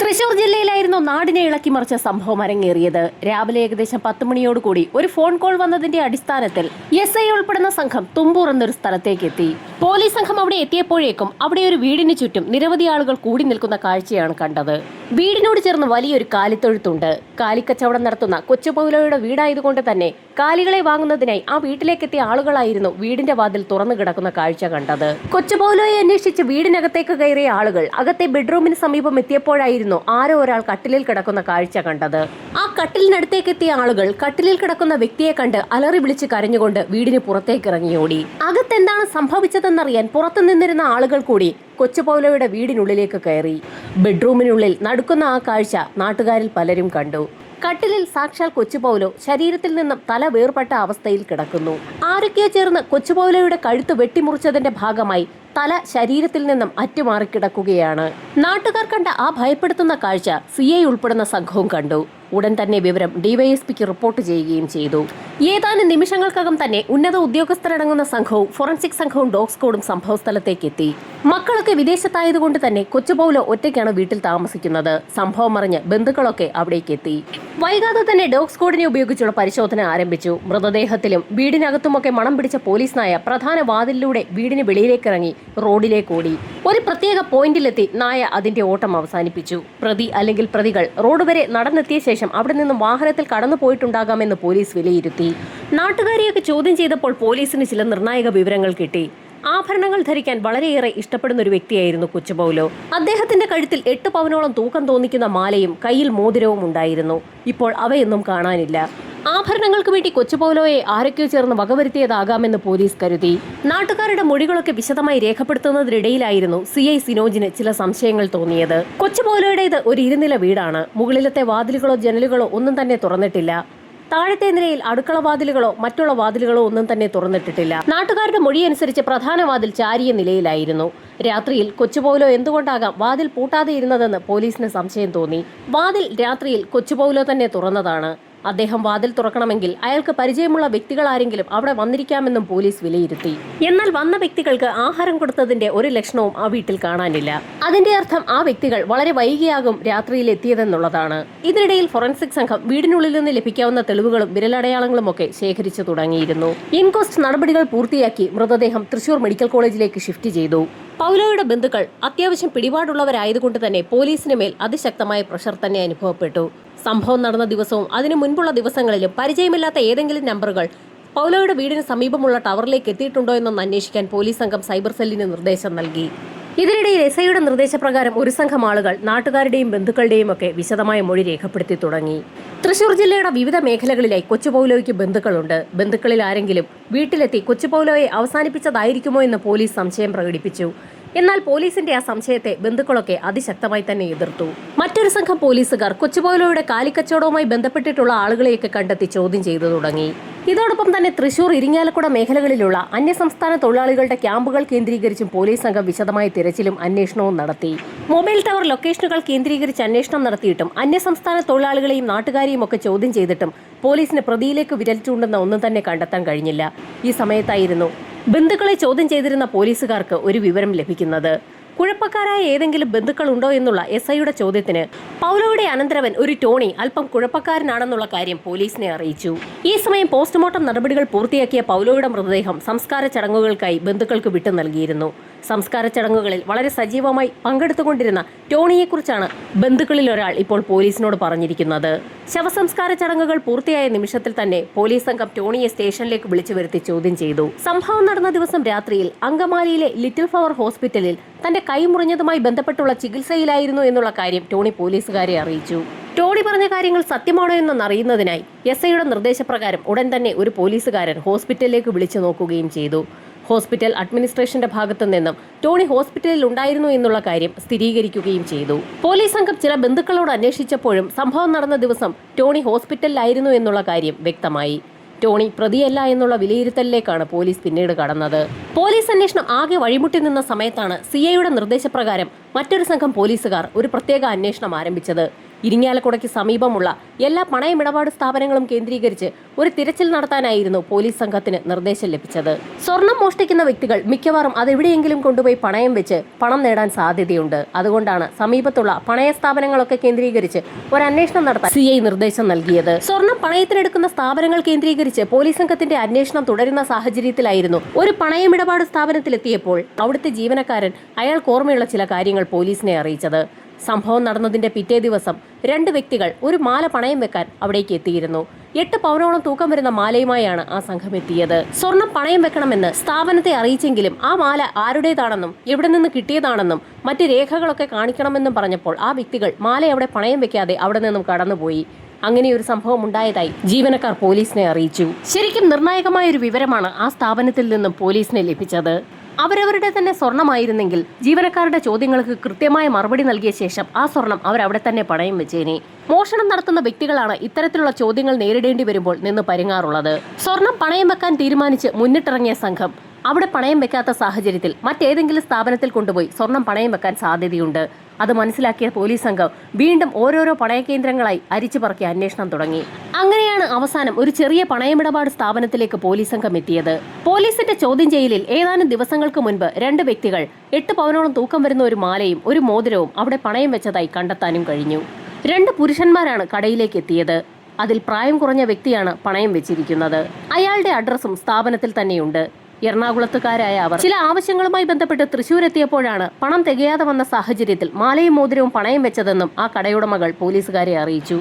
തൃശൂർ ജില്ലയിലായിരുന്നു നാടിനെ ഇളക്കി മറിച്ച സംഭവം അരങ്ങേറിയത്. രാവിലെ ഏകദേശം 10 മണിയോടുകൂടി ഒരു ഫോൺ കോൾ വന്നതിന്റെ അടിസ്ഥാനത്തിൽ SI ഉൾപ്പെടുന്ന സംഘം തുമ്പൂർ എന്നൊരു സ്ഥലത്തേക്ക് എത്തി. പോലീസ് സംഘം അവിടെ എത്തിയപ്പോഴേക്കും അവിടെ ഒരു വീടിന് ചുറ്റും നിരവധി ആളുകൾ കൂടി നിൽക്കുന്ന കാഴ്ചയാണ് കണ്ടത്. വീടിനോട് ചേർന്ന് വലിയൊരു കാലിത്തൊഴുത്തുണ്ട്. കാലിക്കച്ചവടം നടത്തുന്ന കൊച്ചുപൗലോയുടെ വീടായതുകൊണ്ട് തന്നെ കാലികളെ വാങ്ങുന്നതിനായി ആ വീട്ടിലേക്കെത്തിയ ആളുകളായിരുന്നു വീടിന്റെ വാതിൽ തുറന്നു കിടക്കുന്ന കാഴ്ച കണ്ടത്. കൊച്ചുപൗലോയെ അന്വേഷിച്ച് വീടിനകത്തേക്ക് കയറിയ ആളുകൾ അകത്തെ ബെഡ്റൂമിന് സമീപം എത്തിയപ്പോഴായിരുന്നു ആരോ ഒരാൾ കട്ടിലിൽ കിടക്കുന്ന കാഴ്ച കണ്ടത്. ആ കട്ടിലിനടുത്തേക്ക് എത്തിയ ആളുകൾ കട്ടിലിൽ കിടക്കുന്ന വ്യക്തിയെ കണ്ട് അലറി വിളിച്ച് കരഞ്ഞുകൊണ്ട് വീടിന് പുറത്തേക്ക് ഇറങ്ങിയോടി. അകത്തെന്താണ് സംഭവിച്ചതെന്നറിയാൻ പുറത്തു നിന്നിരുന്ന ആളുകൾ കൂടി കൊച്ചുപൗലോയുടെ വീടിനുള്ളിലേക്ക് കയറി. ബെഡ്റൂമിനുള്ളിൽ നടക്കുന്ന ആ കാഴ്ച നാട്ടുകാരിൽ പലരും കണ്ടു. കട്ടിലിൽ സാക്ഷാൽ കൊച്ചുപൗലോ ശരീരത്തിൽ നിന്നും തല വേർപെട്ട അവസ്ഥയിൽ കിടക്കുന്നു. ആരൊക്കെയോ ചേർന്ന് കൊച്ചുപൗലോയുടെ കഴുത്ത് വെട്ടിമുറിച്ചതിന്റെ ഭാഗമായി തല ശരീരത്തിൽ നിന്നും അറ്റുമാറിക്കിടക്കുകയാണ്. നാട്ടുകാർ കണ്ട ആ ഭയപ്പെടുത്തുന്ന കാഴ്ച CI ഉൾപ്പെടുന്ന സംഘവും കണ്ടു. ഉടൻ തന്നെ വിവരം DYSPക്ക് റിപ്പോർട്ട് ചെയ്യുകയും ചെയ്തു. ഏതാനും നിമിഷങ്ങൾക്കകം തന്നെ ഉന്നത ഉദ്യോഗസ്ഥരടങ്ങുന്ന സംഘവും ഫോറൻസിക് സംഘവും ഡോഗ് സ്ക്വാഡും സംഭവസ്ഥലത്തേക്ക് എത്തി. മക്കളൊക്കെ വിദേശത്തായതുകൊണ്ട് തന്നെ കൊച്ചുപൗലോ ഒറ്റയ്ക്കാണ് വീട്ടിൽ താമസിക്കുന്നത്. സംഭവം അറിഞ്ഞ് ബന്ധുക്കളൊക്കെ അവിടേക്ക് എത്തി. വൈകാതെ തന്നെ ഡോഗ് സ്ക്വാഡിനെ ഉപയോഗിച്ചുള്ള പരിശോധന ആരംഭിച്ചു. മൃതദേഹത്തിലും വീടിനകത്തുമൊക്കെ മണം പിടിച്ച പോലീസ് നായ പ്രധാന വാതിലിലൂടെ വീടിന് വെളിയിലേക്ക് ഇറങ്ങി റോഡിലേക്ക് ഓടി. ഒരു പ്രത്യേക പോയിന്റിലെത്തി നായ അതിന്റെ ഓട്ടം അവസാനിപ്പിച്ചു. പ്രതി അല്ലെങ്കിൽ പ്രതികൾ റോഡ് വരെ നടന്നെത്തിയ ശേഷം അവിടെ നിന്നും വാഹനത്തിൽ കടന്നു പോയിട്ടുണ്ടാകാമെന്ന് പോലീസ് വിലയിരുത്തി. നാട്ടുകാരെയൊക്കെ ചോദ്യം ചെയ്തപ്പോൾ പോലീസിന് ചില നിർണായക വിവരങ്ങൾ കിട്ടി. ആഭരണങ്ങൾ ധരിക്കാൻ വളരെയേറെ ഇഷ്ടപ്പെടുന്ന ഒരു വ്യക്തിയായിരുന്നു കൊച്ചുപൗലോ. അദ്ദേഹത്തിന്റെ കഴുത്തിൽ 8 പവനോളം തൂക്കം തോന്നിക്കുന്ന മാലയും കയ്യിൽ മോതിരവും ഉണ്ടായിരുന്നു. ഇപ്പോൾ അവയൊന്നും കാണാനില്ല. ആഭരണങ്ങൾക്ക് വേണ്ടി കൊച്ചുപൗലോയെ ആരൊക്കെയോ ചേർന്ന് വകവരുത്തിയതാകാമെന്ന് പോലീസ് കരുതി. നാട്ടുകാരുടെ മൊഴികളൊക്കെ വിശദമായി രേഖപ്പെടുത്തുന്നതിനിടയിലായിരുന്നു CI സിനോജിന് ചില സംശയങ്ങൾ തോന്നിയത്. കൊച്ചുപൗലോയുടേത് ഒരു ഇരുനില വീടാണ്. മുകളിലത്തെ വാതിലുകളോ ജനലുകളോ ഒന്നും തന്നെ തുറന്നിട്ടില്ല. താഴത്തെ നിലയിൽ അടുക്കള വാതിലുകളോ മറ്റുള്ള വാതിലുകളോ ഒന്നും തന്നെ തുറന്നിട്ടിട്ടില്ല. നാട്ടുകാരുടെ മൊഴിയനുസരിച്ച് പ്രധാന വാതിൽ ചാരിയ നിലയിലായിരുന്നു. രാത്രിയിൽ കൊച്ചുപൗലോ എന്തുകൊണ്ടാകാം വാതിൽ പൂട്ടാതെ ഇരുന്നതെന്ന് പോലീസിന് സംശയം തോന്നി. വാതിൽ രാത്രിയിൽ കൊച്ചുപൗലോ തന്നെ തുറന്നതാണ്. അദ്ദേഹം വാതിൽ തുറക്കണമെങ്കിൽ അയാൾക്ക് പരിചയമുള്ള വ്യക്തികൾ ആരെങ്കിലും അവിടെ വന്നിരിക്കാമെന്നും പോലീസ് വിലയിരുത്തി. എന്നാൽ വന്ന വ്യക്തികൾക്ക് ആഹാരം കൊടുത്തതിന്റെ ഒരു ലക്ഷണവും ആ വീട്ടിൽ കാണാനില്ല. അതിന്റെ അർത്ഥം ആ വ്യക്തികൾ വളരെ വൈകിയാകും രാത്രിയിൽ എത്തിയതെന്നുള്ളതാണ്. ഇതിനിടയിൽ ഫോറൻസിക് സംഘം വീടിനുള്ളിൽ നിന്ന് ലഭിക്കാവുന്ന തെളിവുകളും വിരലടയാളങ്ങളും ഒക്കെ ശേഖരിച്ചു തുടങ്ങിയിരുന്നു. ഇൻക്വസ്റ്റ് നടപടികൾ പൂർത്തിയാക്കി മൃതദേഹം തൃശൂർ മെഡിക്കൽ കോളേജിലേക്ക് ഷിഫ്റ്റ് ചെയ്തു. പൗലോയുടെ ബന്ധുക്കൾ അത്യാവശ്യം പിടിപാടുള്ളവരായതുകൊണ്ട് തന്നെ പോലീസിന് മേൽ അതിശക്തമായ പ്രഷർ തന്നെ അനുഭവപ്പെട്ടു. സംഭവം നടന്ന ദിവസവും അതിനു മുൻപുള്ള ദിവസങ്ങളിലും പരിചയമില്ലാത്ത ഏതെങ്കിലും നമ്പറുകൾ പൗലോയുടെ വീടിന് സമീപമുള്ള ടവറിലേക്ക് എത്തിയിട്ടുണ്ടോ എന്നൊന്ന് അന്വേഷിക്കാൻ പോലീസ് സംഘം സൈബർ സെല്ലിന് നിർദ്ദേശം നൽകി. ഇതിനിടയിൽ SIയുടെ നിർദ്ദേശപ്രകാരം ഒരു സംഘം ആളുകൾ നാട്ടുകാരുടെയും ബന്ധുക്കളുടെയും ഒക്കെ വിശദമായ മൊഴി രേഖപ്പെടുത്തി തുടങ്ങി. തൃശൂർ ജില്ലയുടെ വിവിധ മേഖലകളിലായി കൊച്ചുപൗലോയ്ക്ക് ബന്ധുക്കളുണ്ട്. ബന്ധുക്കളിൽ ആരെങ്കിലും വീട്ടിലെത്തി കൊച്ചുപൗലോയെ അവസാനിപ്പിച്ചതായിരിക്കുമോ എന്ന് പോലീസ് സംശയം പ്രകടിപ്പിച്ചു. എന്നാൽ പോലീസിന്റെ ആ സംശയത്തെ ബന്ധുക്കളൊക്കെ അതിശക്തമായി തന്നെ എതിർത്തു. മറ്റൊരു സംഘം പോലീസുകാർ കൊച്ചുപൗലോയുടെ കാലിക്കച്ചവടവുമായി ബന്ധപ്പെട്ടിട്ടുള്ള ആളുകളെയൊക്കെ കണ്ടെത്തി ചോദ്യം ചെയ്തു തുടങ്ങി. ഇതോടൊപ്പം തന്നെ തൃശൂർ ഇരിങ്ങാലക്കുട മേഖലകളിലുള്ള അന്യസംസ്ഥാന തൊഴിലാളികളുടെ ക്യാമ്പുകൾ കേന്ദ്രീകരിച്ചും പോലീസ് സംഘം വിശദമായ തിരച്ചിലും അന്വേഷണവും നടത്തി. മൊബൈൽ ടവർ ലൊക്കേഷനുകൾ കേന്ദ്രീകരിച്ച് അന്വേഷണം നടത്തിയിട്ടും അന്യസംസ്ഥാന തൊഴിലാളികളെയും നാട്ടുകാരെയും ഒക്കെ ചോദ്യം ചെയ്തിട്ടും പോലീസിന് പ്രതിയിലേക്ക് വിരൽ ചൂണ്ടുന്ന ഒന്നും തന്നെ കണ്ടെത്താൻ കഴിഞ്ഞില്ല. ഈ സമയത്തായിരുന്നു ബന്ധുക്കളെ ചോദ്യം ചെയ്തിരുന്ന പോലീസുകാർക്ക് ഒരു വിവരം ലഭിക്കുന്നത്. കുഴപ്പക്കാരായ ഏതെങ്കിലും ബന്ധുക്കളുണ്ടോ എന്നുള്ള SIയുടെ ചോദ്യത്തിന് പൗലോയുടെ അനന്തരവൻ ഒരു ടോണി അല്പം കുഴപ്പക്കാരനാണെന്നുള്ള കാര്യം പോലീസിനെ അറിയിച്ചു. ഈ സമയം പോസ്റ്റ്മോർട്ടം നടപടികൾ പൂർത്തിയാക്കിയ പൗലോയുടെ മൃതദേഹം സംസ്കാര ചടങ്ങുകൾക്കായി ബന്ധുക്കൾക്ക് വിട്ടു നൽകിയിരുന്നു. സംസ്കാര ചടങ്ങുകളിൽ വളരെ സജീവമായി പങ്കെടുത്തുകൊണ്ടിരുന്ന ടോണിയെക്കുറിച്ചാണ് ബന്ധുക്കളിൽ ഒരാൾ ഇപ്പോൾ പോലീസിനോട് പറഞ്ഞിരിക്കുന്നത്. ശവസംസ്കാര ചടങ്ങുകൾ പൂർത്തിയായ നിമിഷത്തിൽ തന്നെ പോലീസ് സംഘം ടോണിയെ സ്റ്റേഷനിലേക്ക് വിളിച്ചു വരുത്തി ചോദ്യം ചെയ്തു. സംഭവം നടന്ന ദിവസം രാത്രിയിൽ അങ്കമാലിയിലെ ലിറ്റിൽ ഫ്ലവർ ഹോസ്പിറ്റലിൽ തന്റെ കൈ മുറിഞ്ഞതുമായി ബന്ധപ്പെട്ടുള്ള ചികിത്സയിലായിരുന്നു എന്നുള്ള കാര്യം ടോണി പോലീസുകാരെ അറിയിച്ചു. ടോണി പറഞ്ഞ കാര്യങ്ങൾ സത്യമാണോ എന്നറിയുന്നതിനായി SIയുടെ നിർദ്ദേശപ്രകാരം ഉടൻ തന്നെ ഒരു പോലീസുകാരൻ ഹോസ്പിറ്റലിലേക്ക് വിളിച്ചു നോക്കുകയും ചെയ്തു. ഹോസ്പിറ്റൽ അഡ്മിനിസ്ട്രേഷന്റെ ഭാഗത്തു നിന്നും ടോണി ഹോസ്പിറ്റലിൽ ഉണ്ടായിരുന്നു എന്നുള്ള കാര്യം സ്ഥിരീകരിക്കുകയും ചെയ്തു. പോലീസ് സംഘം ചില ബന്ധുക്കളോട് അന്വേഷിച്ചപ്പോഴും സംഭവം നടന്ന ദിവസം ടോണി ഹോസ്പിറ്റലിലായിരുന്നു എന്നുള്ള കാര്യം വ്യക്തമായി. ടോണി പ്രതിയല്ല എന്നുള്ള വിലയിരുത്തലിലേക്കാണ് പോലീസ് പിന്നീട് കടന്നത്. പോലീസ് അന്വേഷണം ആകെ വഴിമുട്ടി നിന്ന സമയത്താണ് CIയുടെ നിർദ്ദേശപ്രകാരം മറ്റൊരു സംഘം പോലീസുകാർ ഒരു പ്രത്യേക അന്വേഷണം ആരംഭിച്ചത്. ഇരിങ്ങാലക്കുടയ്ക്ക് സമീപമുള്ള എല്ലാ പണയമിടപാട് സ്ഥാപനങ്ങളും കേന്ദ്രീകരിച്ച് ഒരു തിരച്ചിൽ നടത്താനായിരുന്നു പോലീസ് സംഘത്തിന് നിർദ്ദേശം ലഭിച്ചത്. സ്വർണം മോഷ്ടിക്കുന്ന വ്യക്തികൾ മിക്കവാറും അതെവിടെയെങ്കിലും കൊണ്ടുപോയി പണയം വെച്ച് പണം നേടാൻ സാധ്യതയുണ്ട്. അതുകൊണ്ടാണ് സമീപത്തുള്ള പണയ സ്ഥാപനങ്ങളൊക്കെ കേന്ദ്രീകരിച്ച് ഒരു അന്വേഷണം നടത്താൻ CI നിർദ്ദേശം നൽകിയത്. സ്വർണം പണയത്തിനെടുക്കുന്ന സ്ഥാപനങ്ങൾ കേന്ദ്രീകരിച്ച് പോലീസ് സംഘത്തിന്റെ അന്വേഷണം തുടരുന്ന സാഹചര്യത്തിലായിരുന്നു ഒരു പണയമിടപാട് സ്ഥാപനത്തിലെത്തിയപ്പോൾ അവിടുത്തെ ജീവനക്കാരൻ അയാൾക്ക് ഓർമ്മയുള്ള ചില കാര്യങ്ങൾ പോലീസിനെ അറിയിച്ചത്. സംഭവം നടന്നതിന്റെ പിറ്റേ ദിവസം 2 വ്യക്തികൾ ഒരു മാല പണയം വെക്കാൻ അവിടേക്ക് എത്തിയിരുന്നു. 8 പവനോളം തൂക്കം വരുന്ന മാലയുമായാണ് ആ സംഘം എത്തിയത്. സ്വർണം പണയം വെക്കണമെന്ന് സ്ഥാപനത്തെ അറിയിച്ചെങ്കിലും ആ മാല ആരുടേതാണെന്നും എവിടെ നിന്ന് കിട്ടിയതാണെന്നും മറ്റ് രേഖകളൊക്കെ കാണിക്കണമെന്നും പറഞ്ഞപ്പോൾ ആ വ്യക്തികൾ മാല അവിടെ പണയം വെക്കാതെ അവിടെ നിന്നും കടന്നുപോയി. അങ്ങനെയൊരു സംഭവം ഉണ്ടായതായി ജീവനക്കാർ പോലീസിനെ അറിയിച്ചു. ശരിക്കും നിർണായകമായ ഒരു വിവരമാണ് ആ സ്ഥാപനത്തിൽ നിന്നും പോലീസിനെ ലഭിച്ചത്. അവരവരുടെ തന്നെ സ്വർണമായിരുന്നെങ്കിൽ ജീവനക്കാരുടെ ചോദ്യങ്ങൾക്ക് കൃത്യമായ മറുപടി നൽകിയ ശേഷം ആ സ്വർണം അവരവിടെ തന്നെ പണയം വെച്ചേനെ. മോഷണം നടത്തുന്ന വ്യക്തികളാണ് ഇത്തരത്തിലുള്ള ചോദ്യങ്ങൾ നേരിടേണ്ടി വരുമ്പോൾ നിന്ന് പരുങ്ങാറുള്ളത്. സ്വർണം പണയം വെക്കാൻ തീരുമാനിച്ച് മുന്നിട്ടിറങ്ങിയ സംഘം അവിടെ പണയം വെക്കാത്ത സാഹചര്യത്തിൽ മറ്റേതെങ്കിലും സ്ഥാപനത്തിൽ കൊണ്ടുപോയി സ്വർണം പണയം വെക്കാൻ സാധ്യതയുണ്ട്. അത് മനസ്സിലാക്കിയ പോലീസ് സംഘം വീണ്ടും ഓരോരോ പണയ കേന്ദ്രങ്ങളായി അരിച്ചു പറക്കി അന്വേഷണം തുടങ്ങി. അങ്ങനെയാണ് അവസാനം ഒരു ചെറിയ പണയമിടപാട് സ്ഥാപനത്തിലേക്ക് പോലീസ് സംഘം എത്തിയത്. പോലീസിന്റെ ചോദ്യം ചെയ്യലിൽ ഏതാനും ദിവസങ്ങൾക്ക് മുൻപ് 2 വ്യക്തികൾ 8 പവനോളം തൂക്കം വരുന്ന ഒരു മാലയും ഒരു മോതിരവും അവിടെ പണയം വെച്ചതായി കണ്ടെത്താനും കഴിഞ്ഞു. 2 പുരുഷന്മാരാണ് കടയിലേക്ക് എത്തിയത്. അതിൽ പ്രായം കുറഞ്ഞ വ്യക്തിയാണ് പണയം വെച്ചിരിക്കുന്നത്. അയാളുടെ അഡ്രസ്സും സ്ഥാപനത്തിൽ തന്നെയുണ്ട്. എറണാകുളത്തുകാരായ അവർ ചില ആവശ്യങ്ങളുമായി ബന്ധപ്പെട്ട് തൃശൂർ എത്തിയപ്പോഴാണ് പണം തികയാതെ വന്ന സാഹചര്യത്തിൽ മാലയും മോതിരവും പണയം വെച്ചതെന്നും ആ കടയുടമകൾ പോലീസുകാരെ അറിയിച്ചു.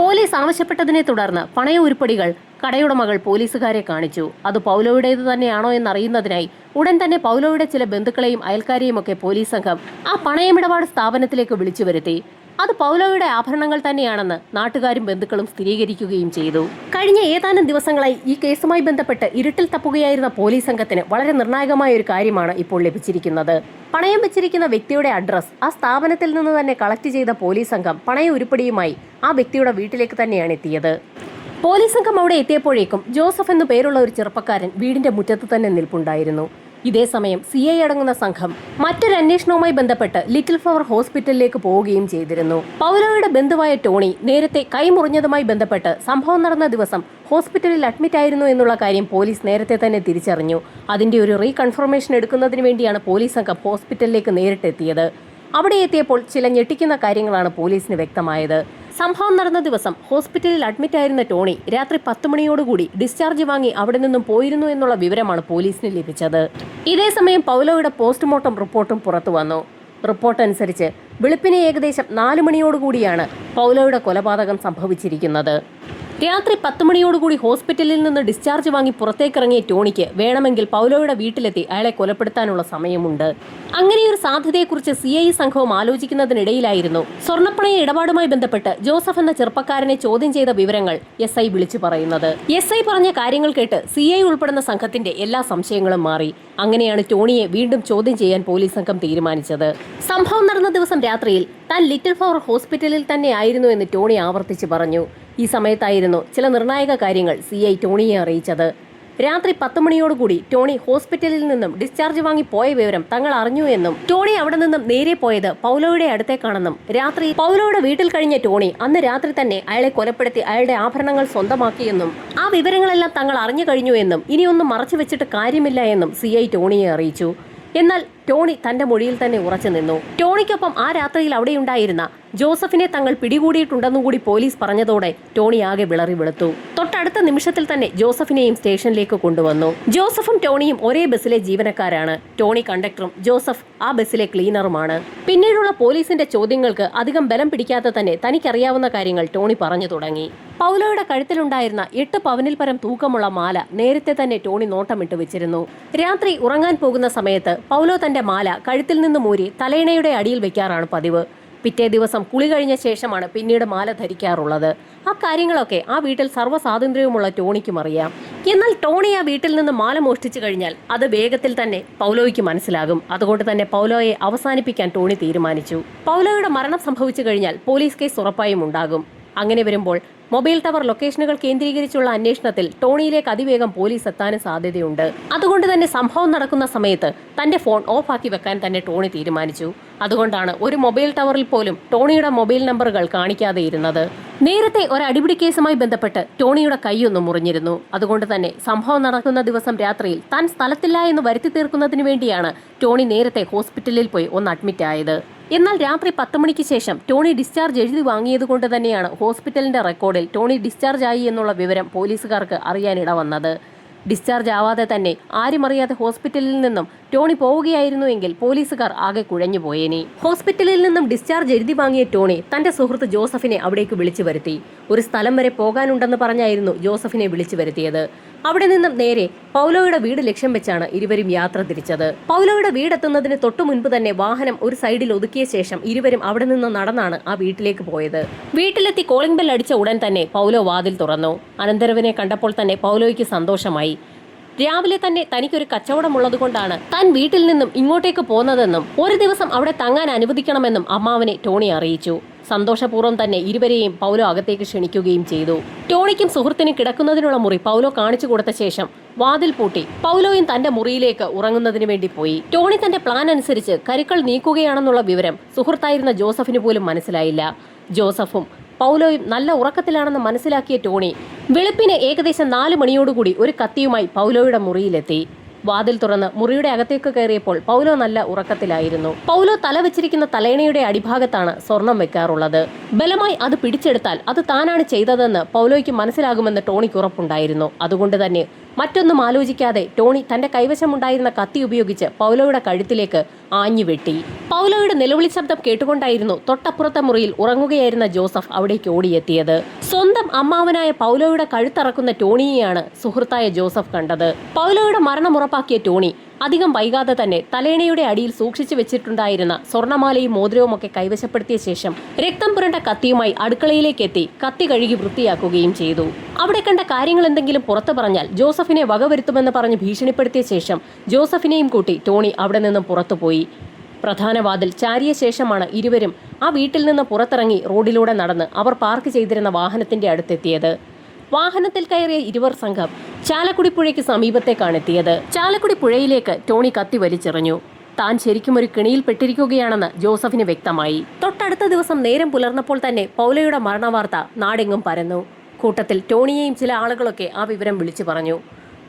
പോലീസ് ആവശ്യപ്പെട്ടതിനെ തുടർന്ന് പണയ ഉരുപ്പടികൾ കടയുടമകൾ പോലീസുകാരെ കാണിച്ചു. അത് പൗലോയുടേത് തന്നെയാണോ എന്നറിയുന്നതിനായി ഉടൻ തന്നെ പൗലോയുടെ ചില ബന്ധുക്കളെയും അയൽക്കാരെയും ഒക്കെ പോലീസ് സംഘം ആ പണയമിടപാട് സ്ഥാപനത്തിലേക്ക് വിളിച്ചു വരുത്തി. അത് പൗലോയുടെ ആഭരണങ്ങൾ തന്നെയാണെന്ന് നാട്ടുകാരും ബന്ധുക്കളും സ്ഥിരീകരിക്കുകയും ചെയ്തു. കഴിഞ്ഞ ഏതാനും ദിവസങ്ങളായി ഈ കേസുമായി ബന്ധപ്പെട്ട് ഇരുട്ടിൽ തപ്പുകയായിരുന്ന പോലീസ് സംഘത്തിന് വളരെ നിർണായകമായ ഒരു കാര്യമാണ് ഇപ്പോൾ ലഭിച്ചിരിക്കുന്നത്. പണയം വെച്ചിരിക്കുന്ന വ്യക്തിയുടെ അഡ്രസ് ആ സ്ഥാപനത്തിൽ നിന്ന് തന്നെ കളക്ട് ചെയ്ത പോലീസ് സംഘം പണയ ഉരുപ്പടിയുമായി ആ വ്യക്തിയുടെ വീട്ടിലേക്ക് തന്നെയാണ് എത്തിയത്. പോലീസ് സംഘം അവിടെ എത്തിയപ്പോഴേക്കും ജോസഫ് എന്നു പേരുള്ള ഒരു ചെറുപ്പക്കാരൻ വീടിന്റെ മുറ്റത്ത് തന്നെ നിൽപ്പുണ്ടായിരുന്നു. ഇതേസമയം CI അടങ്ങുന്ന സംഘം മറ്റൊരു അന്വേഷണവുമായി ബന്ധപ്പെട്ട് ലിറ്റിൽ ഫ്ലവർ ഹോസ്പിറ്റലിലേക്ക് പോവുകയും ചെയ്തിരുന്നു. പൗലോയുടെ ബന്ധുവായ ടോണി നേരത്തെ കൈമുറിഞ്ഞതുമായി ബന്ധപ്പെട്ട് സംഭവം നടന്ന ദിവസം ഹോസ്പിറ്റലിൽ അഡ്മിറ്റ് ആയിരുന്നു എന്നുള്ള കാര്യം പോലീസ് നേരത്തെ തന്നെ തിരിച്ചറിഞ്ഞു. അതിന്റെ ഒരു റീകൺഫർമേഷൻ എടുക്കുന്നതിന് വേണ്ടിയാണ് പോലീസ് സംഘം ഹോസ്പിറ്റലിലേക്ക് നേരിട്ടെത്തിയത്. അവിടെ എത്തിയപ്പോൾ ചില ഞെട്ടിക്കുന്ന കാര്യങ്ങളാണ് പോലീസിന് വ്യക്തമായത്. സംഭവം നടന്ന ദിവസം ഹോസ്പിറ്റലിൽ അഡ്മിറ്റ് ആയിരുന്ന ടോണി രാത്രി 10 മണിയോടുകൂടി ഡിസ്ചാർജ് വാങ്ങി അവിടെ നിന്നും പോയിരുന്നു എന്നുള്ള വിവരമാണ് പോലീസിന് ലഭിച്ചത്. ഇതേസമയം പൗലോയുടെ പോസ്റ്റ്മോർട്ടം റിപ്പോർട്ടും പുറത്തു വന്നു. റിപ്പോർട്ട് അനുസരിച്ച് വെളുപ്പിന് ഏകദേശം 4 മണിയോടുകൂടിയാണ് പൗലോയുടെ കൊലപാതകം സംഭവിച്ചിരിക്കുന്നത്. രാത്രി 10 മണിയോടുകൂടി ഹോസ്പിറ്റലിൽ നിന്ന് ഡിസ്ചാർജ് വാങ്ങി പുറത്തേക്കിറങ്ങിയ ടോണിക്ക് വേണമെങ്കിൽ പൗലോയുടെ വീട്ടിലെത്തി അയാളെ കൊലപ്പെടുത്താനുള്ള സമയമുണ്ട്. അങ്ങനെയൊരു സാധ്യതയെക്കുറിച്ച് CI സംഘവും ആലോചിക്കുന്നതിനിടയിലായിരുന്നു സ്വർണ്ണപ്പണയ ഇടപാടുമായി ബന്ധപ്പെട്ട് ജോസഫ് എന്ന ചെറുപ്പക്കാരനെ ചോദ്യം ചെയ്ത വിവരങ്ങൾ SI വിളിച്ചു പറയുന്നത്. SI പറഞ്ഞ കാര്യങ്ങൾ കേട്ട് CI ഉൾപ്പെടുന്ന സംഘത്തിന്റെ എല്ലാ സംശയങ്ങളും മാറി. അങ്ങനെയാണ് ടോണിയെ വീണ്ടും ചോദ്യം ചെയ്യാൻ പോലീസ് സംഘം തീരുമാനിച്ചത്. സംഭവം നടന്ന ദിവസം രാത്രിയിൽ താൻ ലിറ്റിൽ ഫ്ലവർ ഹോസ്പിറ്റലിൽ തന്നെ ആയിരുന്നു എന്ന് ടോണി ആവർത്തിച്ച് പറഞ്ഞു. ഈ സമയത്തായിരുന്നു ചില നിർണായക കാര്യങ്ങൾ CI ടോണിയെ അറിയിച്ചത്. രാത്രി 10 മണിയോടുകൂടി ടോണി ഹോസ്പിറ്റലിൽ നിന്നും ഡിസ്ചാർജ് വാങ്ങി പോയ വിവരം തങ്ങൾ അറിഞ്ഞു എന്നും ടോണി അവിടെ നിന്നും നേരെ പോയത് പൗലോയുടെ അടുത്തേക്കാണെന്നും രാത്രി പൗലോയുടെ വീട്ടിൽ കഴിഞ്ഞ ടോണി അന്ന് രാത്രി തന്നെ അയാളെ കൊലപ്പെടുത്തി അയാളുടെ ആഭരണങ്ങൾ സ്വന്തമാക്കിയെന്നും ആ വിവരങ്ങളെല്ലാം തങ്ങൾ അറിഞ്ഞു കഴിഞ്ഞു എന്നും ഇനിയൊന്നും മറച്ചു വെച്ചിട്ട് കാര്യമില്ല എന്നും CI ടോണിയെ അറിയിച്ചു. എന്നാൽ ടോണി തന്റെ മൊഴിയിൽ തന്നെ ഉറച്ചു നിന്നു. ടോണിക്കൊപ്പം ആ രാത്രിയിൽ അവിടെയുണ്ടായിരുന്ന ജോസഫിനെ തങ്ങൾ പിടികൂടിയിട്ടുണ്ടെന്നും കൂടി പോലീസ് പറഞ്ഞതോടെ ടോണി ആകെ വിളറി വെളുത്തു. തൊട്ടടുത്ത നിമിഷത്തിൽ തന്നെ ജോസഫിനെയും സ്റ്റേഷനിലേക്ക് കൊണ്ടുവന്നു. ജോസഫും ടോണിയും ഒരേ ബസ്സിലെ ജീവനക്കാരാണ്. ടോണി കണ്ടക്ടറും ജോസഫ് ആ ബസ്സിലെ ക്ലീനറുമാണ്. പിന്നീടുള്ള പോലീസിന്റെ ചോദ്യങ്ങൾക്ക് അധികം ബലം പിടിക്കാതെ തന്നെ തനിക്കറിയാവുന്ന കാര്യങ്ങൾ ടോണി പറഞ്ഞു തുടങ്ങി. പൗലോയുടെ കഴുത്തിലുണ്ടായിരുന്ന 8 പവനിൽ പരം തൂക്കമുള്ള മാല നേരത്തെ തന്നെ ടോണി നോട്ടമിട്ട് വെച്ചിരുന്നു. രാത്രി ഉറങ്ങാൻ പോകുന്ന സമയത്ത് പൗലോ തന്റെ മാല കഴുത്തിൽ നിന്ന് മൂരി തലയിണയുടെ അടിയിൽ വെക്കാറാണ് പതിവ്. പിറ്റേ ദിവസം കുളി കഴിഞ്ഞ ശേഷമാണ് പിന്നീട് മാല ധരിക്കാറുള്ളത്. ആ കാര്യങ്ങളൊക്കെ ആ വീട്ടിൽ സർവ്വസ്വാതന്ത്ര്യവുമുള്ള ടോണിക്കും അറിയാം. എന്നാൽ ടോണി ആ വീട്ടിൽ നിന്ന് മാല മോഷ്ടിച്ചു കഴിഞ്ഞാൽ അത് വേഗത്തിൽ തന്നെ പൗലോയ്ക്ക് മനസ്സിലാകും. അതുകൊണ്ട് തന്നെ പൗലോയെ അവസാനിപ്പിക്കാൻ ടോണി തീരുമാനിച്ചു. പൗലോയുടെ മരണം സംഭവിച്ചു കഴിഞ്ഞാൽ പോലീസ് കേസ് ഉറപ്പായും ഉണ്ടാകും. അങ്ങനെ വരുമ്പോൾ മൊബൈൽ ടവർ ലൊക്കേഷനുകൾ കേന്ദ്രീകരിച്ചുള്ള അന്വേഷണത്തിൽ ടോണിയിലേക്ക് അതിവേഗം പോലീസ് എത്താനും സാധ്യതയുണ്ട്. അതുകൊണ്ട് തന്നെ സംഭവം നടക്കുന്ന സമയത്ത് തന്റെ ഫോൺ ഓഫാക്കി വെക്കാൻ തന്നെ ടോണി തീരുമാനിച്ചു. അതുകൊണ്ടാണ് ഒരു മൊബൈൽ ടവറിൽ പോലും ടോണിയുടെ മൊബൈൽ നമ്പറുകൾ കാണിക്കാതെ ഇരുന്നത്. നേരത്തെ ഒരു അടിപിടി കേസുമായി ബന്ധപ്പെട്ട് ടോണിയുടെ കൈയൊന്നും മുറിഞ്ഞിരുന്നു. അതുകൊണ്ട് തന്നെ സംഭവം നടക്കുന്ന ദിവസം രാത്രിയിൽ താൻ സ്ഥലത്തില്ല എന്ന് വരുത്തി തീർക്കുന്നതിന് വേണ്ടിയാണ് ടോണി നേരത്തെ ഹോസ്പിറ്റലിൽ പോയി ഒന്ന് അഡ്മിറ്റ് ആയത്. എന്നാൽ രാത്രി 10 മണിക്ക് ശേഷം ടോണി ഡിസ്ചാർജ് എഴുതി വാങ്ങിയതുകൊണ്ട് തന്നെയാണ് ഹോസ്പിറ്റലിന്റെ റെക്കോർഡിൽ ടോണി ഡിസ്ചാർജ് ആയി എന്നുള്ള വിവരം പോലീസുകാർക്ക് അറിയാനിട വന്നത്. ഡിസ്ചാർജ് ആവാതെ തന്നെ ആരും അറിയാതെ ഹോസ്പിറ്റലിൽ നിന്നും ടോണി പോവുകയായിരുന്നുവെങ്കിൽ പോലീസുകാർ ആകെ കുഴഞ്ഞുപോയേനെ. ഹോസ്പിറ്റലിൽ നിന്നും ഡിസ്ചാർജ് എഴുതി വാങ്ങിയ ടോണി തന്റെ സുഹൃത്ത് ജോസഫിനെ അവിടേക്ക് വിളിച്ചു വരുത്തി. ഒരു സ്ഥലം വരെ പോകാനുണ്ടെന്ന് പറഞ്ഞായിരുന്നു ജോസഫിനെ വിളിച്ചു വരുത്തിയത്. അവിടെ നിന്നും നേരെ പൗലോയുടെ വീട് ലക്ഷ്യം വെച്ചാണ് ഇരുവരും യാത്ര തിരിച്ചത്. പൗലോയുടെ വീടെത്തുന്നതിന് തൊട്ടു മുൻപ് തന്നെ വാഹനം ഒരു സൈഡിൽ ഒതുക്കിയ ശേഷം ഇരുവരും അവിടെ നിന്ന് നടന്നാണ് ആ വീട്ടിലേക്ക് പോയത്. വീട്ടിലെത്തി കോളിംഗ് ബെൽ അടിച്ച ഉടൻ തന്നെ പൗലോ വാതിൽ തുറന്നു. അനന്തരവനെ കണ്ടപ്പോൾ തന്നെ പൗലോയ്ക്ക് സന്തോഷമായി. രാവിലെ തന്നെ തനിക്കൊരു കച്ചവടമുള്ളതുകൊണ്ടാണ് താൻ വീട്ടിൽ നിന്നും ഇങ്ങോട്ടേക്ക് പോന്നതെന്നും ഒരു ദിവസം അവിടെ തങ്ങാൻ അനുവദിക്കണമെന്നും അമ്മാവനെ ടോണി അറിയിച്ചു. സന്തോഷപൂർവ്വം തന്നെ ഇരുവരെയും പൗലോ അകത്തേക്ക് ക്ഷണിക്കുകയും ചെയ്തു. ടോണിക്കും സുഹൃത്തിനും കിടക്കുന്നതിനുള്ള മുറി പൗലോ കാണിച്ചു കൊടുത്ത ശേഷം വാതിൽ പൂട്ടി പൗലോയും തന്റെ മുറിയിലേക്ക് ഉറങ്ങുന്നതിന് വേണ്ടി പോയി. ടോണി തന്റെ പ്ലാൻ അനുസരിച്ച് കരുക്കൾ നീക്കുകയാണെന്നുള്ള വിവരം സുഹൃത്തായിരുന്ന ജോസഫിന് പോലും മനസ്സിലായില്ല. ജോസഫും പൗലോയും നല്ല ഉറക്കത്തിലാണെന്ന് മനസ്സിലാക്കിയ ടോണി വെളുപ്പിന് ഏകദേശം 4 മണിയോടുകൂടി ഒരു കത്തിയുമായി പൗലോയുടെ മുറിയിലെത്തി. വാതിൽ തുറന്ന് മുറിയുടെ അകത്തേക്ക് കയറിയപ്പോൾ പൗലോ നല്ല ഉറക്കത്തിലായിരുന്നു. പൗലോ തല വെച്ചിരിക്കുന്ന തലയണയുടെ അടിഭാഗത്താണ് സ്വർണം വെക്കാറുള്ളത്. ബലമായി അത് പിടിച്ചെടുത്താൽ അത് താനാണ് ചെയ്തതെന്ന് പൗലോയ്ക്ക് മനസ്സിലാകുമെന്ന് ടോണിക്ക് ഉറപ്പുണ്ടായിരുന്നു. അതുകൊണ്ട് തന്നെ മറ്റൊന്നും ആലോചിക്കാതെ ടോണി തന്റെ കൈവശമുണ്ടായിരുന്ന കത്തി ഉപയോഗിച്ച് പൗലോയുടെ കഴുത്തിലേക്ക് ആഞ്ഞു വെട്ടി. പൗലോയുടെ നിലവിളി ശബ്ദം കേട്ടുകൊണ്ടായിരുന്നു തൊട്ടപ്പുറത്തെ മുറിയിൽ ഉറങ്ങുകയായിരുന്ന ജോസഫ് അവിടേക്ക് ഓടിയെത്തിയത്. സ്വന്തം അമ്മാവനായ പൗലോയുടെ കഴുത്തറക്കുന്ന ടോണിയെയാണ് സുഹൃത്തായ ജോസഫ് കണ്ടത്. പൗലോയുടെ മരണം ഉറപ്പാക്കിയ ടോണി അധികം വൈകാതെ തന്നെ തലയണയുടെ അടിയിൽ സൂക്ഷിച്ചു വെച്ചിട്ടുണ്ടായിരുന്ന സ്വർണമാലയും മോതിരവും ഒക്കെ കൈവശപ്പെടുത്തിയ ശേഷം രക്തം പുരണ്ട കത്തിയുമായി അടുക്കളയിലേക്ക് എത്തി കത്തി കഴുകി വൃത്തിയാക്കുകയും ചെയ്തു. അവിടെ കണ്ട കാര്യങ്ങൾ എന്തെങ്കിലും പുറത്തു പറഞ്ഞാൽ ജോസഫിനെ വകവരുത്തുമെന്ന് പറഞ്ഞ് ഭീഷണിപ്പെടുത്തിയ ശേഷം ജോസഫിനെയും കൂട്ടി ടോണി അവിടെ നിന്നും പുറത്തുപോയി. പ്രധാന വാതിൽ ചാരിയ ശേഷമാണ് ഇരുവരും ആ വീട്ടിൽ നിന്ന് പുറത്തിറങ്ങി റോഡിലൂടെ നടന്ന് അവർ പാർക്ക് ചെയ്തിരുന്ന വാഹനത്തിന്റെ അടുത്തെത്തിയത്. വാഹനത്തിൽ കയറിയ ഇരുവർ സംഘം ചാലക്കുടി പുഴയ്ക്ക് സമീപത്തേക്കാണ് എത്തിയത്. ചാലക്കുടി പുഴയിലേക്ക് ടോണി കത്തി വലിച്ചെറിഞ്ഞു. താൻ ശരിക്കും ഒരു കെണിയിൽ പെട്ടിരിക്കുകയാണെന്ന് ജോസഫിന് വ്യക്തമായി. തൊട്ടടുത്ത ദിവസം നേരം പുലർന്നപ്പോൾ തന്നെ പൗലോയുടെ മരണവാർത്ത നാടെങ്ങും പരന്നു. കൂട്ടത്തിൽ ടോണിയെയും ചില ആളുകളൊക്കെ ആ വിവരം വിളിച്ചു പറഞ്ഞു.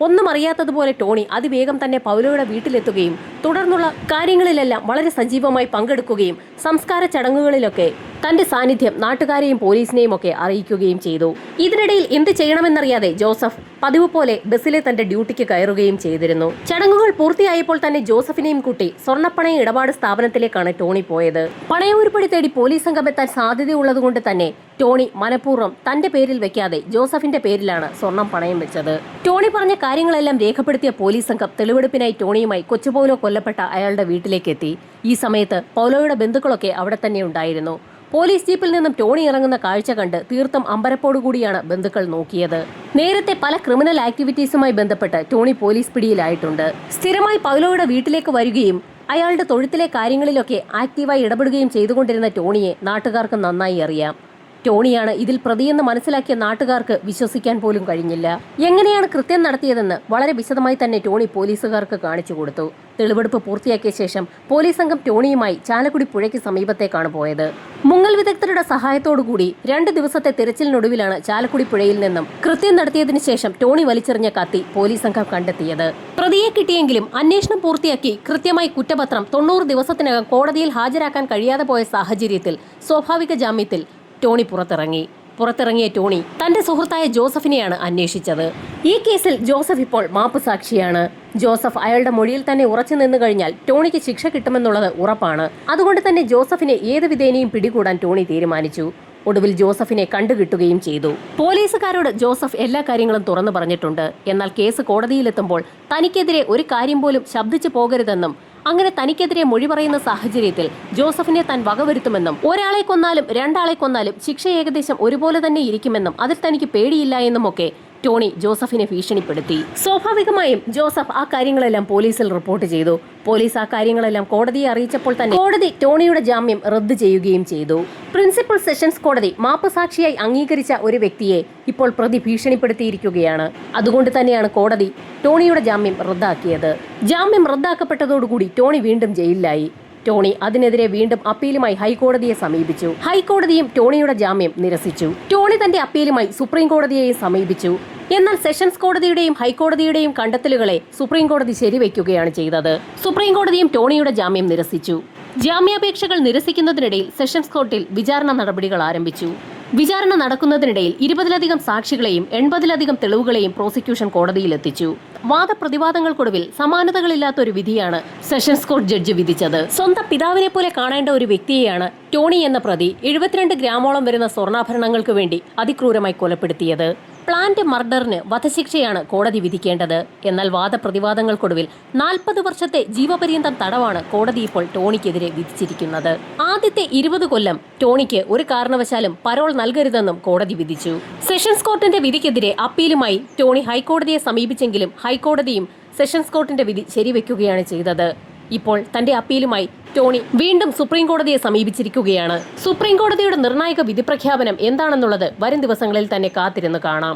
ഒന്നും അറിയാത്തതുപോലെ ടോണി അതിവേഗം തന്നെ പൗലോയുടെ വീട്ടിലെത്തുകയും തുടർന്നുള്ള കാര്യങ്ങളിലെല്ലാം വളരെ സജീവമായി പങ്കെടുക്കുകയും സംസ്കാര ചടങ്ങുകളിലൊക്കെ തന്റെ സാന്നിധ്യം നാട്ടുകാരെയും പോലീസിനെയും ഒക്കെ അറിയിക്കുകയും ചെയ്തു. ഇതിനിടയിൽ എന്ത് ചെയ്യണമെന്നറിയാതെ ജോസഫ് പതിവ് പോലെ ബസ്സിലെ തന്റെ ഡ്യൂട്ടിക്ക് കയറുകയും ചെയ്തിരുന്നു. ചടങ്ങുകൾ പൂർത്തിയായപ്പോൾ തന്നെ ജോസഫിനെയും കൂട്ടി സ്വർണ്ണപ്പണയ ഇടപാട് സ്ഥാപനത്തിലേക്കാണ് ടോണി പോയത്. പണയമുരുപ്പടി തേടി പോലീസ് സംഘം എത്താൻ സാധ്യതയുള്ളതുകൊണ്ട് തന്നെ ടോണി മനഃപൂർവ്വം തന്റെ പേരിൽ വെക്കാതെ ജോസഫിന്റെ പേരിലാണ് സ്വർണം പണയം വെച്ചത്. ടോണി പറഞ്ഞ കാര്യങ്ങളെല്ലാം രേഖപ്പെടുത്തിയ പോലീസ് സംഘം തെളിവെടുപ്പിനായി ടോണിയുമായി കൊച്ചുപൗലോ കൊല്ലപ്പെട്ട അയാളുടെ വീട്ടിലേക്ക് എത്തി. ഈ സമയത്ത് പൗലോയുടെ ബന്ധുക്കളൊക്കെ അവിടെ തന്നെ ഉണ്ടായിരുന്നു. പോലീസ് ജീപ്പിൽ നിന്നും ടോണി ഇറങ്ങുന്ന കാഴ്ച കണ്ട് തീർത്തും അമ്പരപ്പോടുകൂടിയാണ് ബന്ധുക്കൾ നോക്കിയത്. നേരത്തെ പല ക്രിമിനൽ ആക്ടിവിറ്റീസുമായി ബന്ധപ്പെട്ട് ടോണി പോലീസ് പിടിയിലായിട്ടുണ്ട്. സ്ഥിരമായി പൗലോയുടെ വീട്ടിലേക്ക് വരികയും അയാളുടെ തൊഴുത്തിലെ കാര്യങ്ങളിലൊക്കെ ആക്റ്റീവായി ഇടപെടുകയും ചെയ്തുകൊണ്ടിരുന്ന ടോണിയെ നാട്ടുകാർക്ക് നന്നായി അറിയാം. ടോണിയാണ് ഇതിൽ പ്രതിയെന്ന് മനസ്സിലാക്കിയ നാട്ടുകാർക്ക് വിശ്വസിക്കാൻ പോലും കഴിഞ്ഞില്ല. എങ്ങനെയാണ് കൃത്യം നടത്തിയതെന്ന് വളരെ വിശദമായി തന്നെ ടോണി പോലീസുകാർക്ക് കാണിച്ചു കൊടുത്തു. തെളിവെടുപ്പ് പൂർത്തിയാക്കിയ ശേഷം പോലീസ് സംഘം ടോണിയുമായി ചാലക്കുടി പുഴയ്ക്ക് സമീപത്തേക്കാണ് പോയത്. മുങ്ങൽ വിദഗ്ധരുടെ സഹായത്തോടുകൂടി 2 ദിവസത്തെ തിരച്ചിലിനൊടുവിലാണ് ചാലക്കുടി പുഴയിൽ നിന്നും കൃത്യം നടത്തിയതിനു ശേഷം ടോണി വലിച്ചെറിഞ്ഞ കത്തി പോലീസ് സംഘം കണ്ടെത്തിയത്. പ്രതിയെ കിട്ടിയെങ്കിലും അന്വേഷണം പൂർത്തിയാക്കി കൃത്യമായി കുറ്റപത്രം 90 ദിവസത്തിനകം കോടതിയിൽ ഹാജരാക്കാൻ കഴിയാതെ പോയ സാഹചര്യത്തിൽ സ്വാഭാവിക ജാമ്യത്തിൽ ടോണി പുറത്തിറങ്ങിയ ടോണി തന്റെ സുഹൃത്തായ ജോസഫിനെയാണ് അന്വേഷിച്ചത്. ഈ കേസിൽ ജോസഫ് ഇപ്പോൾ മാപ്പ് സാക്ഷിയാണ്. ജോസഫ് അയാളുടെ മൊഴിയിൽ തന്നെ ഉറച്ചു നിന്നു കഴിഞ്ഞാൽ ടോണിക്ക് ശിക്ഷ കിട്ടുമെന്നുള്ളത് ഉറപ്പാണ്. അതുകൊണ്ട് തന്നെ ജോസഫിനെ ഏത് വിധേനയും പിടികൂടാൻ ടോണി തീരുമാനിച്ചു. ഒടുവിൽ ജോസഫിനെ കണ്ടുകിട്ടുകയും ചെയ്തു. പോലീസുകാരോട് ജോസഫ് എല്ലാ കാര്യങ്ങളും തുറന്നു പറഞ്ഞിട്ടുണ്ട്. എന്നാൽ കേസ് കോടതിയിലെത്തുമ്പോൾ തനിക്കെതിരെ ഒരു കാര്യം പോലും ശബ്ദിച്ചു പോകരുതെന്നും അങ്ങനെ തനിക്കെതിരെ മൊഴി പറയുന്ന സാഹചര്യത്തിൽ ജോസഫിനെ താൻ വകവരുത്തുമെന്നും ഒരാളെ കൊന്നാലും 2 ആളെ കൊന്നാലും ശിക്ഷ ഏകദേശം ഒരുപോലെ തന്നെ ഇരിക്കുമെന്നും അതിൽ തനിക്ക് പേടിയില്ല എന്നുമൊക്കെ ടോണി ജോസഫിനെ ഭീഷണിപ്പെടുത്തി. സ്വാഭാവികമായും ജോസഫ് ആ കാര്യങ്ങളെല്ലാം പോലീസിൽ റിപ്പോർട്ട് ചെയ്തു. പോലീസ് ആ കാര്യങ്ങളെല്ലാം കോടതിയെ അറിയിച്ചപ്പോൾ തന്നെ കോടതി ടോണിയുടെ ജാമ്യം റദ്ദ് ചെയ്യുകയും ചെയ്തു. പ്രിൻസിപ്പൽ സെഷൻസ് കോടതി മാപ്പുസാക്ഷിയായി അംഗീകരിച്ച ഒരു വ്യക്തിയെ ഇപ്പോൾ പ്രതി ഭീഷണിപ്പെടുത്തിയിരിക്കുകയാണ്. അതുകൊണ്ട് തന്നെയാണ് കോടതി ടോണിയുടെ ജാമ്യം റദ്ദാക്കിയത്. ജാമ്യം റദ്ദാക്കപ്പെട്ടതോടുകൂടി ടോണി വീണ്ടും ജയിലിലായി. ടോണി അതിനെതിരെ വീണ്ടും അപ്പീലുമായി ഹൈക്കോടതിയെ സമീപിച്ചു. ഹൈക്കോടതിയും ടോണിയുടെ ജാമ്യം നിരസിച്ചു. ടോണി തന്റെ അപ്പീലുമായി സുപ്രീം കോടതിയെയും സമീപിച്ചു. എന്നാൽ സെഷൻസ് കോടതിയുടെയും ഹൈക്കോടതിയുടെയും കണ്ടെത്തലുകളെ സുപ്രീം കോടതി ശരിവയ്ക്കുകയാണ് ചെയ്തത്. സുപ്രീം കോടതിയും ടോണിയുടെ ജാമ്യം നിരസിച്ചു. ജാമ്യാപേക്ഷകൾ നിരസിക്കുന്നതിനിടയിൽ സെഷൻസ് കോർട്ടിൽ വിചാരണ നടപടികൾ ആരംഭിച്ചു. വിചാരണ നടക്കുന്നതിനിടയിൽ 20-ലധികം സാക്ഷികളെയും 80-ലധികം തെളിവുകളെയും പ്രോസിക്യൂഷൻ കോടതിയിലെത്തിച്ചു. വാദപ്രതിവാദങ്ങൾക്കൊടുവിൽ സമാനതകളില്ലാത്ത ഒരു വിധിയാണ് സെഷൻസ് കോർട്ട് ജഡ്ജി വിധിച്ചത്. സ്വന്തം പിതാവിനെ പോലെ കാണേണ്ട ഒരു വ്യക്തിയെയാണ് ടോണി എന്ന പ്രതി 72 ഗ്രാമോളം വരുന്ന സ്വർണ്ണാഭരണങ്ങൾക്ക് വേണ്ടി അതിക്രൂരമായി കൊലപ്പെടുത്തിയത്. പ്ലാന്റ് മർഡറിന് വധശിക്ഷയാണ് കോടതി വിധിക്കേണ്ടത്. എന്നാൽ വാദപ്രതിവാദങ്ങൾക്കൊടുവിൽ 40 വർഷത്തെ ജീവപര്യന്തം തടവാണ് കോടതി ഇപ്പോൾ ടോണിക്കെതിരെ വിധിച്ചിരിക്കുന്നത്. ആദ്യത്തെ 20 കൊല്ലം ടോണിക്ക് ഒരു കാരണവശാലും പരോൾ നൽകരുതെന്നും കോടതി വിധിച്ചു. സെഷൻസ് കോർട്ടിന്റെ വിധിക്കെതിരെ അപ്പീലുമായി ടോണി ഹൈക്കോടതിയെ സമീപിച്ചെങ്കിലും ഹൈക്കോടതിയും സെഷൻസ് കോർട്ടിന്റെ വിധി ശരിവെക്കുകയാണ് ചെയ്തത്. ഇപ്പോൾ തന്റെ അപ്പീലുമായി ടോണി വീണ്ടും സുപ്രീം കോടതിയെ സമീപിച്ചിരിക്കുകയാണ്. സുപ്രീം കോടതിയുടെ നിർണായക വിധി പ്രഖ്യാപനം എന്താണെന്നുള്ളത് വരും ദിവസങ്ങളിൽ തന്നെ കാത്തിരുന്ന് കാണാം.